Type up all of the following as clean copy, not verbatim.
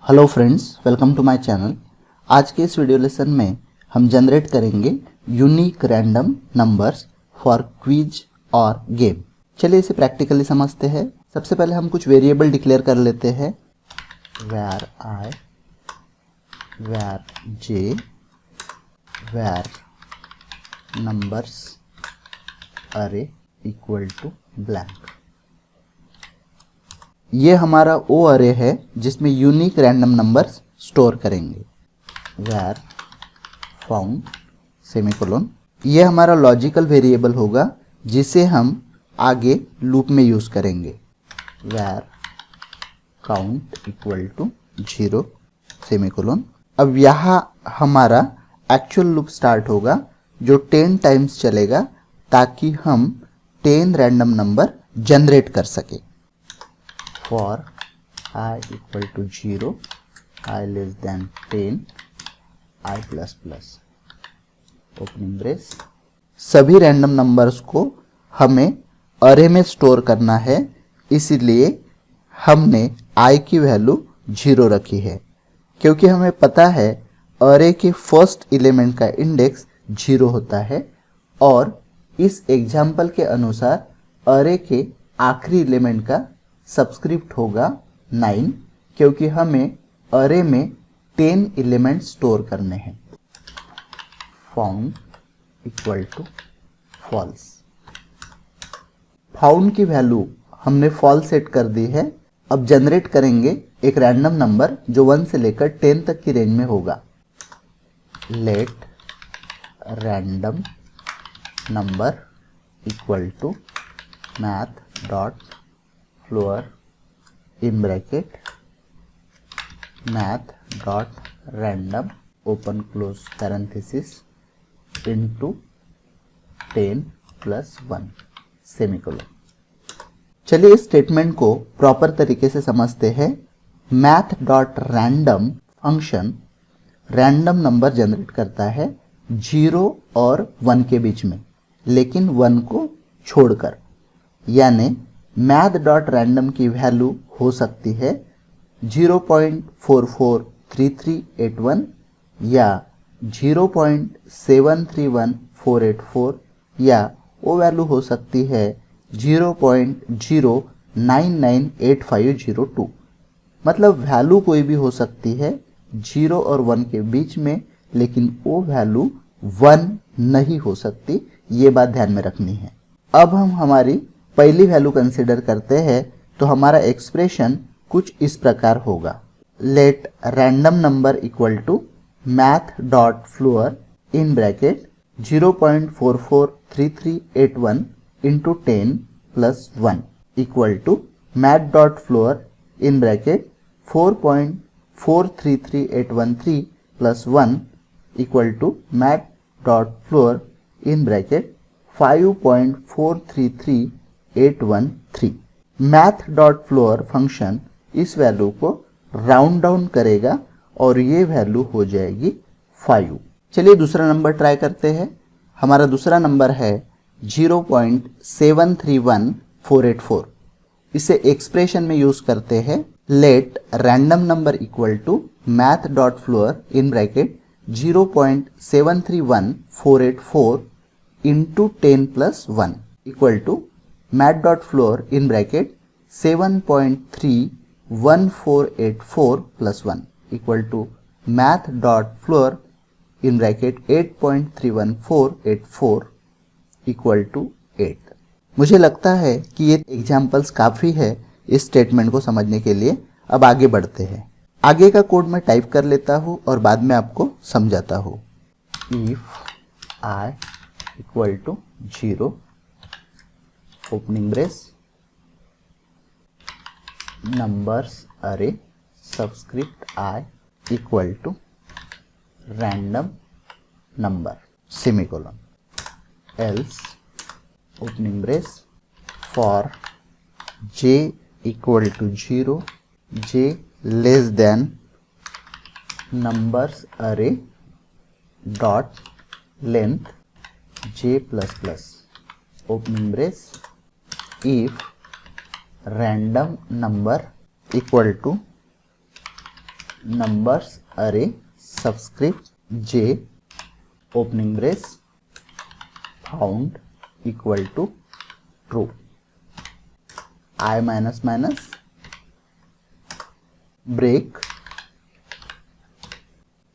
Hello friends, welcome to my channel. आज के इस वीडियो लेसन में हम जनरेट करेंगे unique random numbers for quiz और गेम। चलिए इसे प्रैक्टिकली समझते हैं। सबसे पहले हम कुछ वेरिएबल डिक्लेयर कर लेते हैं। where I, where j, where numbers array equal to blank। ये हमारा वो अरे है जिसमें यूनिक रैंडम नंबर्स स्टोर करेंगे। where found सेमीकोलन, ये हमारा लॉजिकल वेरिएबल होगा जिसे हम आगे लूप में यूज करेंगे। where count equal to 0 semicolon. अब यहाँ हमारा एक्चुअल लूप स्टार्ट होगा जो 10 टाइम्स चलेगा ताकि हम 10 रैंडम नंबर जनरेट कर सके। for I equal to 0, I less than 10, I plus plus opening brace. सभी रैंडम नंबर्स को हमें अरे में स्टोर करना है, इसीलिए हमने I की वैल्यू 0 रखी है क्योंकि हमें पता है अरे के फर्स्ट एलिमेंट का इंडेक्स 0 होता है और इस एग्जाम्पल के अनुसार अरे के आखिरी एलिमेंट का सबस्क्रिप्ट होगा 9 क्योंकि हमें अरे में 10 एलिमेंट स्टोर करने हैं। Found equal to false. Found की वैल्यू हमने फॉल्स सेट कर दी है। अब जनरेट करेंगे एक रैंडम नंबर जो 1 से लेकर 10 तक की रेंज में होगा। Let random number equal to math dot floor in bracket math dot random open close parenthesis into 10 plus 1 semicolon. चलिए इस स्टेटमेंट को प्रॉपर तरीके से समझते हैं। Math dot random function random number generate करता है 0 और 1 के बीच में, लेकिन 1 को छोड़कर। यानी मैथ डॉट रैंडम की वैल्यू हो सकती है 0.443381 या 0.731484 या वो वैल्यू हो सकती है 0.0998502। मतलब वैल्यू कोई भी हो सकती है 0 और 1 के बीच में, लेकिन वो वैल्यू 1 नहीं हो सकती। ये बात ध्यान में रखनी है। अब हम हमारी पहली वैल्यू कंसीडर करते हैं तो हमारा एक्सप्रेशन कुछ इस प्रकार होगा। Let random number equal to math dot floor in bracket 0.443381 into 10 plus 1 equal to math dot floor in bracket 4.433813 plus 1 equal to math dot floor in bracket 5.433813। Math dot floor function इस value को round down करेगा और ये value हो जाएगी 5। चलिए दूसरा number try करते हैं। हमारा दूसरा नंबर है 0.731484। इसे एक्सप्रेशन में यूज करते हैं। Let random number equal to math dot floor in bracket 0.731484 into 10 plus 1 equal to math dot floor in bracket 7.31484 plus 1 equal to math dot floor in bracket 8.31484 equal to 8। मुझे लगता है कि ये examples काफ़ी है इस स्टेटमेंट को समझने के लिए। अब आगे बढ़ते हैं। आगे का कोड मैं टाइप कर लेता हूँ और बाद में आपको समझाता हूँ। If I equal to 0 opening brace numbers array subscript I equal to random number semicolon else opening brace for j equal to 0 j less than numbers array dot length j plus plus opening brace if random number equal to numbers array subscript j opening brace found equal to true. I minus minus break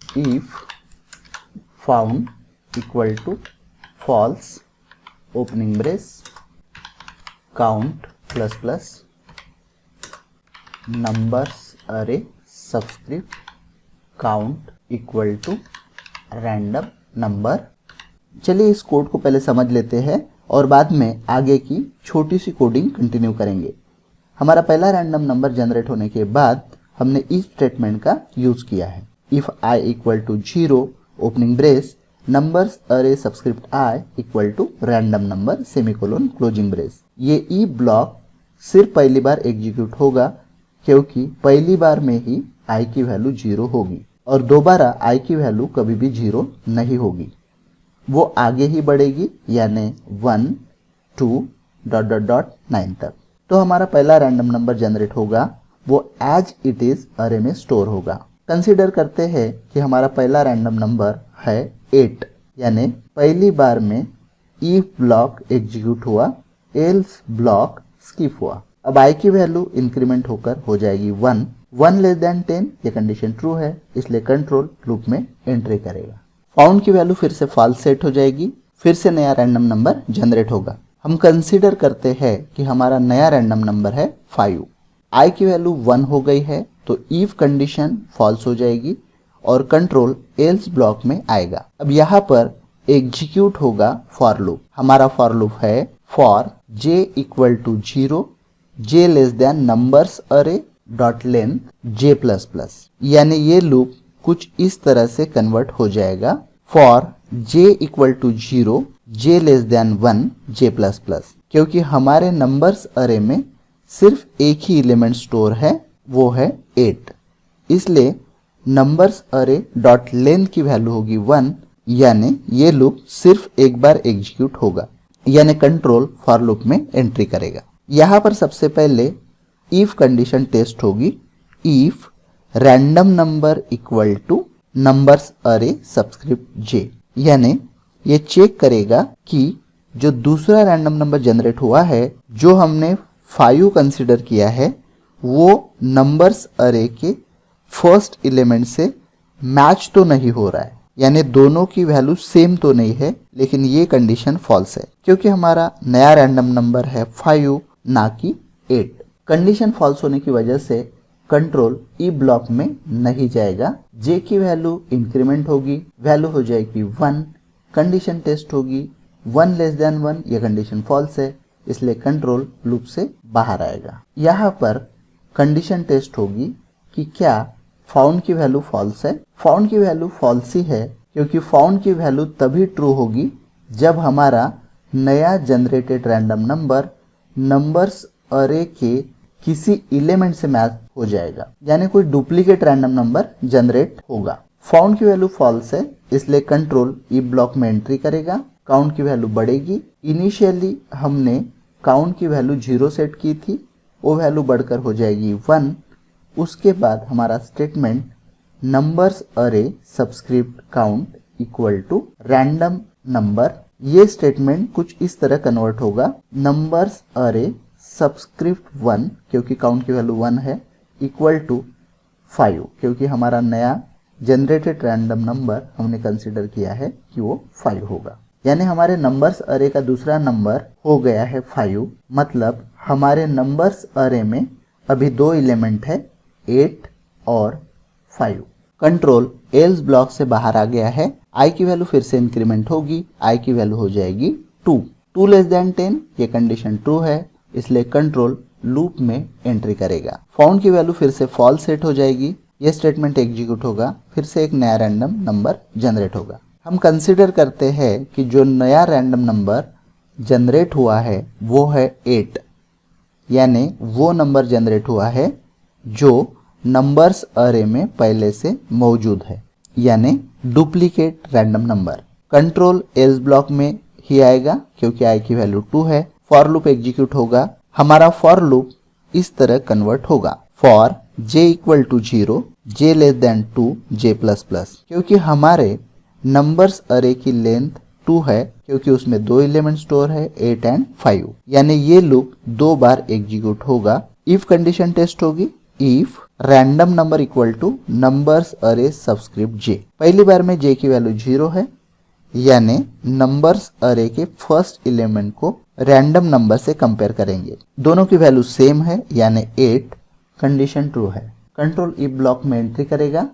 if found equal to false opening brace count plus plus numbers array subscript count equal to random number। चलिए इस code को पहले समझ लेते हैं और बाद में आगे की छोटी सी कोडिंग कंटिन्यू करेंगे। हमारा पहला रैंडम नंबर जनरेट होने के बाद हमने इफ स्टेटमेंट का यूज किया है। If i equal to 0 opening brace numbers array subscript i equal to random number semicolon closing brace. ये ई ब्लॉक सिर्फ पहली बार एग्जीक्यूट होगा क्योंकि पहली बार में ही i की वैल्यू 0 होगी और दोबारा i की वैल्यू कभी भी 0 नहीं होगी, वो आगे ही बढ़ेगी यानी 1 2 डॉट डॉट डॉट 9 तक। तो हमारा पहला रैंडम नंबर जनरेट होगा, वो एज इट इज अरे में स्टोर होगा। कंसीडर करते हैं कि हमारा पहला रैंडम नंबर है 8 यानी पहली बार में इफ ब्लॉक एग्जीक्यूट हुआ, एल्स ब्लॉक स्किप हुआ। अब i की वैल्यू इंक्रीमेंट होकर हो जाएगी 1 लेस देन 10, ये कंडीशन ट्रू है इसलिए कंट्रोल लूप में एंट्री करेगा। फाउंड की वैल्यू फिर से फॉल्स सेट हो जाएगी, फिर से नया रैंडम नंबर जनरेट होगा। हम कंसीडर करते हैं कि हमारा नया रैंडम नंबर है 5। i की वैल्यू 1 हो गई है तो इफ कंडीशन फॉल्स हो जाएगी और कंट्रोल एल्स ब्लॉक में आएगा। अब यहाँ पर एग्जीक्यूट होगा फॉर लूप। हमारा फॉर लूप है for j equal to 0 j less than numbers array dot length j plus plus, यानी ये लूप कुछ इस तरह से कन्वर्ट हो जाएगा for j equal to 0 j less than 1 j plus plus. क्योंकि हमारे नंबर्स अरे में सिर्फ एक ही एलिमेंट स्टोर है, वो है 8, इसलिए नंबर्स अरे डॉट लेंथ की वैल्यू होगी 1, यानी ये लूप सिर्फ एक बार एग्जीक्यूट होगा यानी कंट्रोल फॉर लूप में एंट्री करेगा। यहाँ पर सबसे पहले इफ कंडीशन टेस्ट होगी, if random number equal two numbers array subscript j, यानी ये चेक करेगा कि जो दूसरा रैंडम नंबर जनरेट हुआ है जो हमने 5 कंसीडर किया है वो नंबर्स अरे के फर्स्ट एलिमेंट से मैच तो नहीं हो रहा है, यानी दोनों की वैल्यू सेम तो नहीं है, लेकिन ये कंडीशन फॉल्स है क्योंकि हमारा नया रैंडम नंबर है 5 ना कि 8। कंडीशन फॉल्स होने की वजह से कंट्रोल ई ब्लॉक में नहीं जाएगा, j की वैल्यू इंक्रीमेंट होगी, वैल्यू हो जाएगी 1, कंडीशन टेस्ट होगी 1 लेस देन 1, यह कंडीशन फॉल्स है इसलिए कंट्रोल लूप से बाहर आएगा। यहाँ पर कंडीशन टेस्ट होगी कि क्या फाउंड की वैल्यू फॉल्स है। फाउंड की वैल्यू फॉल्स ही है क्योंकि फाउंड की वैल्यू तभी ट्रू होगी जब हमारा नया जनरेटेड रैंडम नंबर नंबर्स अरे के किसी एलिमेंट से मैच हो जाएगा, यानी कोई डुप्लीकेट रैंडम नंबर जनरेट होगा। फाउंड की वैल्यू फॉल्स है इसलिए कंट्रोल ई ब्लॉक में एंट्री करेगा, काउंट की वैल्यू बढ़ेगी। इनिशियली हमने काउंट की वैल्यू 0 सेट की थी, वो वैल्यू बढ़कर हो जाएगी 1। उसके बाद हमारा statement numbers array subscript count equal to random number, ये स्टेटमेंट कुछ इस तरह कन्वर्ट होगा, नंबर्स अरे सबस्क्रिप्ट 1 क्योंकि काउंट की वैल्यू 1 है इक्वल टू 5 क्योंकि हमारा नया जनरेटेड रैंडम नंबर हमने कंसीडर किया है कि वो 5 होगा, यानी हमारे नंबर्स अरे का दूसरा नंबर हो गया है 5। मतलब हमारे नंबर्स अरे में अभी 2 एलिमेंट है 8 और 5। कंट्रोल एल्स ब्लॉक से बाहर आ गया है, i की वैल्यू फिर से इंक्रीमेंट होगी, i की वैल्यू हो जाएगी 2 लेस देन 10, ये कंडीशन ट्रू है इसलिए कंट्रोल लूप में एंट्री करेगा। फाउंड की वैल्यू फिर से फॉल्स सेट हो जाएगी, ये स्टेटमेंट एग्जीक्यूट होगा, फिर से एक नया रैंडम नंबर जनरेट होगा। हम कंसीडर करते हैं कि जो नया रैंडम नंबर जनरेट हुआ है वो है 8, यानी वो नंबर जनरेट हुआ है जो नंबर्स अरे में पहले से मौजूद है, यानी duplicate random number. Control else block में ही आएगा क्योंकि i की वैल्यू 2 है, फॉर लूप एग्जीक्यूट होगा, हमारा फॉर लूप इस तरह कन्वर्ट होगा, for j equal to 0 j less than 2 j plus plus, क्योंकि हमारे नंबर्स अरे की लेंथ 2 है, क्योंकि उसमें दो एलिमेंट स्टोर है 8 एंड 5, यानी ये लूप दो बार एग्जीक्यूट होगा। इफ कंडीशन टेस्ट होगी, if random number equal two numbers array subscript j। पहली बार में j की वैल्यू 0 है, यानी नंबर्स अरे के फर्स्ट एलिमेंट को रैंडम नंबर से कंपेयर करेंगे। दोनों की वैल्यू सेम है, यानी 8, कंडीशन ट्रू है। कंट्रोल इफ ब्लॉक में एंट्री करेगा,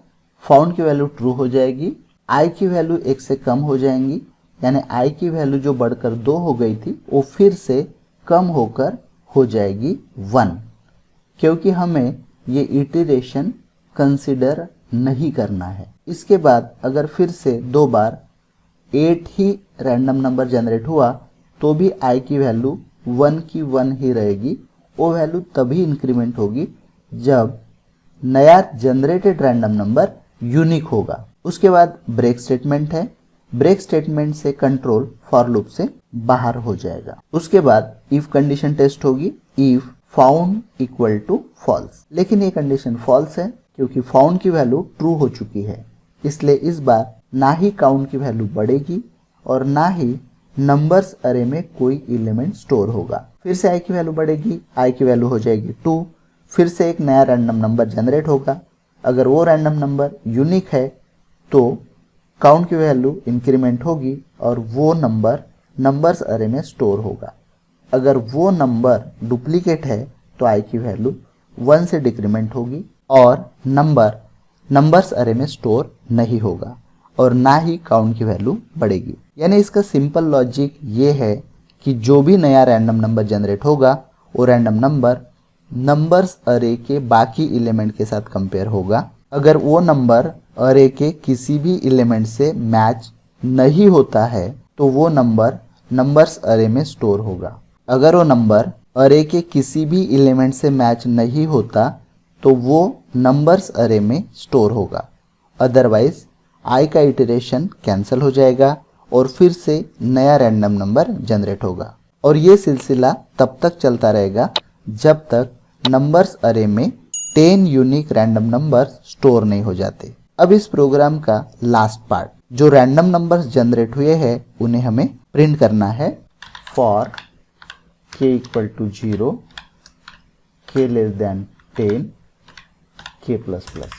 फाउंड की वैल्यू ट्रू हो जाएगी, i की वैल्यू 1 से कम हो जाएंगी, यानी i की वैल्यू जो बढ़कर 2 हो गई थी वो फिर से कम होकर हो जाएगी 1, क्योंकि हमें ये इटरेशन कंसिडर नहीं करना है। इसके बाद अगर फिर से दो बार 8 ही रैंडम नंबर जनरेट हुआ तो भी i की वैल्यू 1 की 1 ही रहेगी। वो वैल्यू तभी इंक्रीमेंट होगी जब नया जनरेटेड रैंडम नंबर यूनिक होगा। उसके बाद ब्रेक स्टेटमेंट है, ब्रेक स्टेटमेंट से कंट्रोल फॉर लूप से बाहर हो जाएगा। उसके बाद इफ कंडीशन टेस्ट होगी, if found equal to false, लेकिन ये कंडीशन फॉल्स है क्योंकि फाउंड की वैल्यू ट्रू हो चुकी है, इसलिए इस बार ना ही काउंट की वैल्यू बढ़ेगी और ना ही नंबर्स अरे में कोई एलिमेंट स्टोर होगा। फिर से i की वैल्यू बढ़ेगी, i की वैल्यू हो जाएगी 2, फिर से एक नया रैंडम नंबर जनरेट होगा। अगर वो रैंडम नंबर यूनिक है तो काउंट की वैल्यू इंक्रीमेंट होगी और वो नंबर नंबर्स अरे में स्टोर होगा। अगर वो नंबर डुप्लीकेट है तो i की वैल्यू 1 से डिक्रीमेंट होगी और नंबर्स अरे में स्टोर नहीं होगा और ना ही काउंट की वैल्यू बढ़ेगी। यानी इसका सिंपल लॉजिक ये है कि जो भी नया रैंडम नंबर जनरेट होगा वो रैंडम नंबर नंबर्स अरे के बाकी एलिमेंट के साथ कंपेयर होगा। अगर वो नंबर अरे के किसी भी एलिमेंट से मैच नहीं होता है तो वो नंबर नंबर्स अरे में स्टोर होगा। अगर वो नंबर अरे के किसी भी एलिमेंट से मैच नहीं होता तो वो नंबर्स अरे में स्टोर होगा। अदरवाइज i का इटरेशन कैंसिल हो जाएगा और फिर से नया रैंडम नंबर जनरेट होगा और ये सिलसिला तब तक चलता रहेगा जब तक नंबर्स अरे में 10 यूनिक रैंडम नंबर्स स्टोर नहीं हो जाते। अब इस प्रोग्राम का लास्ट पार्ट, जो रैंडम नंबर्स जनरेट हुए हैं उन्हें हमें प्रिंट करना है। For k equal to 0, k less than 10, k plus plus,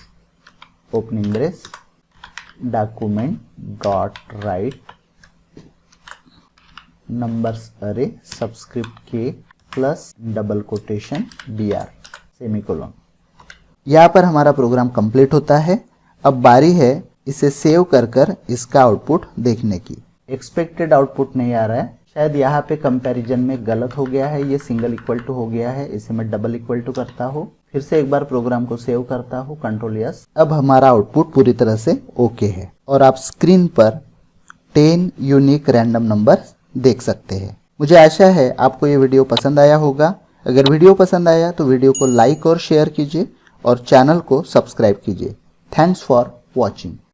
opening brace, document dot write numbers array subscript k plus double quotation br semicolon. यहाँ पर हमारा प्रोग्राम कंप्लीट होता है। अब बारी है इसे सेव कर इसका आउटपुट देखने की। एक्सपेक्टेड आउटपुट नहीं आ रहा है, शायद यहाँ पे कंपैरिजन में गलत हो गया है, ये सिंगल इक्वल टू हो गया है, इसे मैं डबल इक्वल टू करता हूँ। फिर से एक बार प्रोग्राम को सेव करता हूँ, कंट्रोल यस। अब हमारा आउटपुट पूरी तरह से ओके है और आप स्क्रीन पर 10 यूनिक रैंडम नंबर देख सकते हैं। मुझे आशा है आपको ये वीडियो पसंद आया होगा। अगर वीडियो पसंद आया तो वीडियो को लाइक और शेयर कीजिए और चैनल को सब्सक्राइब कीजिए। Thanks for watching.